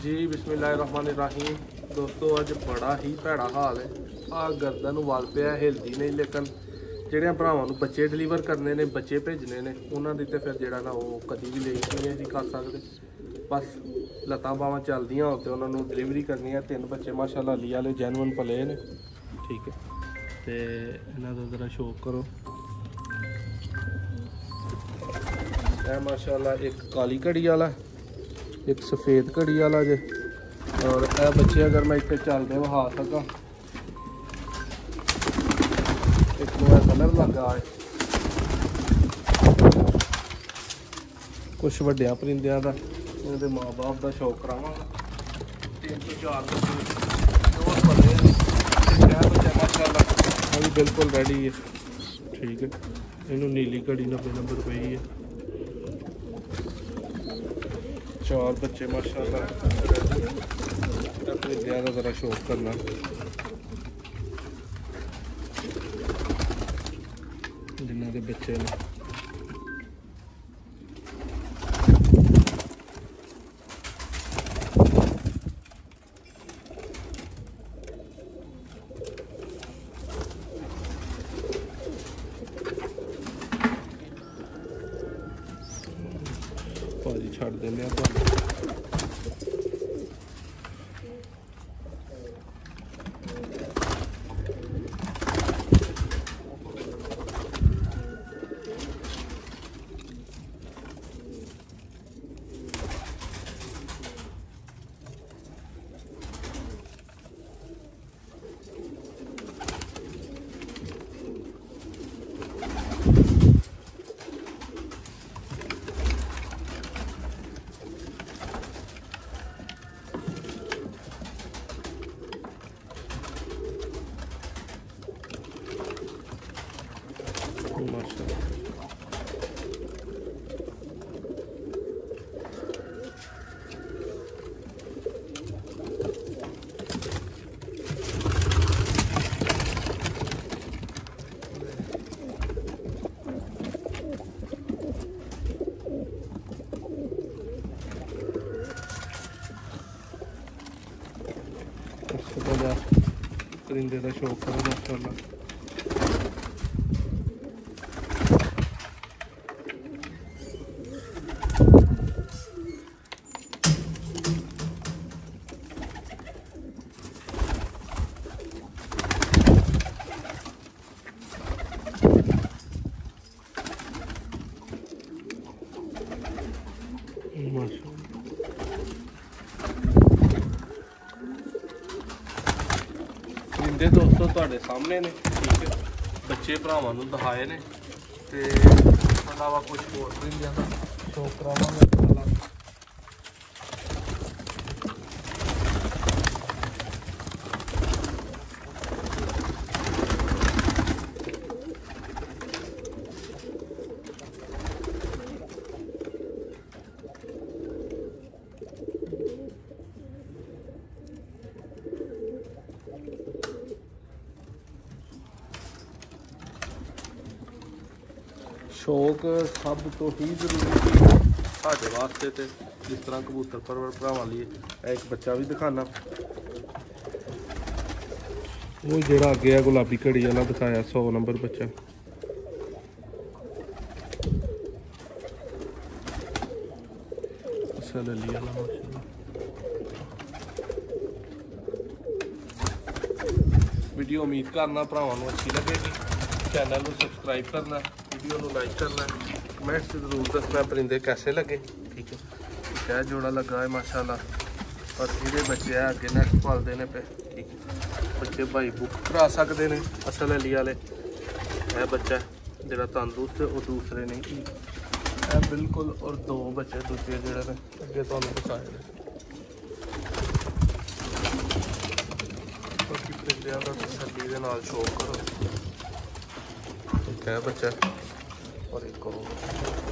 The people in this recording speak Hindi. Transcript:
जी बिस्मिल्लाहिर्रहमानिर्रहीम। दोस्तों अज बड़ा ही भैड़ा हाल है। आ गर्दन वाल पे हिलदी नहीं, लेकिन ਜਿਹੜੇ ਭਰਾਵਾਂ ਨੂੰ ਬੱਚੇ ਡਿਲੀਵਰ ਕਰਨੇ ਨੇ, ਬੱਚੇ ਭੇਜਣੇ ਨੇ, ਉਹਨਾਂ ਦੀ ਤੇ ਫਿਰ ਜਿਹੜਾ ਨਾ ਉਹ ਕਦੀ ਵੀ ਲੇਟ ਨਹੀਂ ਅਸੀਂ ਕਰ ਸਕਦੇ। ਬਸ ਲੱਤਾਂ ਬਾਹਾਂ ਚੱਲਦੀਆਂ ਹੋ ਤੇ ਉਹਨਾਂ ਨੂੰ ਡਿਲੀਵਰੀ ਕਰਨੀ ਹੈ। 3 ਬੱਚੇ ਮਾਸ਼ਾਅੱਲਾ ਅਲੀ ਵਾਲੇ ਜੈਨੂਨ ਪਲੇ ਨੇ, ਠੀਕ ਹੈ। ਤੇ ਇਹਨਾਂ ਦਾ ਜ਼ਰਾ ਸ਼ੌਕ ਕਰੋ। ਇਹ ਮਾਸ਼ਾਅੱਲਾ ਇੱਕ ਕਾਲੀ ਘੜੀ ਵਾਲਾ, एक सफ़ेद घड़ी वाला जे, और यह बच्चे अगर मैं इतने चलते वहा सका, एक कलर लगा है कुछ वड्डिया परिंदियां दा, इहदे माँ बाप का शौक करावांगा। 3 तो 4 बच्चे पले बच्चा माशाअल्लाह अभी बिल्कुल रेडी है, ठीक है। इनू नीली घड़ी 90 नंबर पई है। 4 बच्चे माशाअल्लाह अपने ज़्यादा ज़रा शौक करना। जिन्हों के बच्चे ने भाजी छड़ देने परिंदे का शौक करो माशाअल्लाह। परिंदे दोस्तों तुहाडे सामने ने, ठीक है। बच्चे भरावां नूं दिखाए ने ते अलावा कुछ होर परिंदियां दा शौक करावांगे। शौक सब तो ही जरूरी है साढ़े वास्ते, तो जिस तरह कबूतर परवर भरावां लिए एक बच्चा भी दिखाना। वो जरा अगे है गुलाबी घड़ी वाला दिखाया 100 नंबर बच्चा। अली वाला माशाअल्लाह। वीडियो उम्मीद करना भरावां नूं अच्छी लगेगी। चैनल को सबसक्राइब करना, वीडियो को लाइक करना, कमेंट से जरूर दसना परिंदे कैसे लगे, ठीक है। क्या जोड़ा लगा है माशाल्लाह, और ये बच्चे है अगे नैक्सट पालते हैं पे, ठीक है। बच्चे भाई बुक करा सकते हैं असल अली वाले। यह बच्चा जो तंदुरुस्त है वो दूसरे नहीं, है बिल्कुल। और 2 बच्चे दूसरे जोड़े ने अगे तुहानूं दिखाए ने। बाकी परिंदियां दा तसल्ली दे नाल शौक करो। एक है बच्चा और एक और।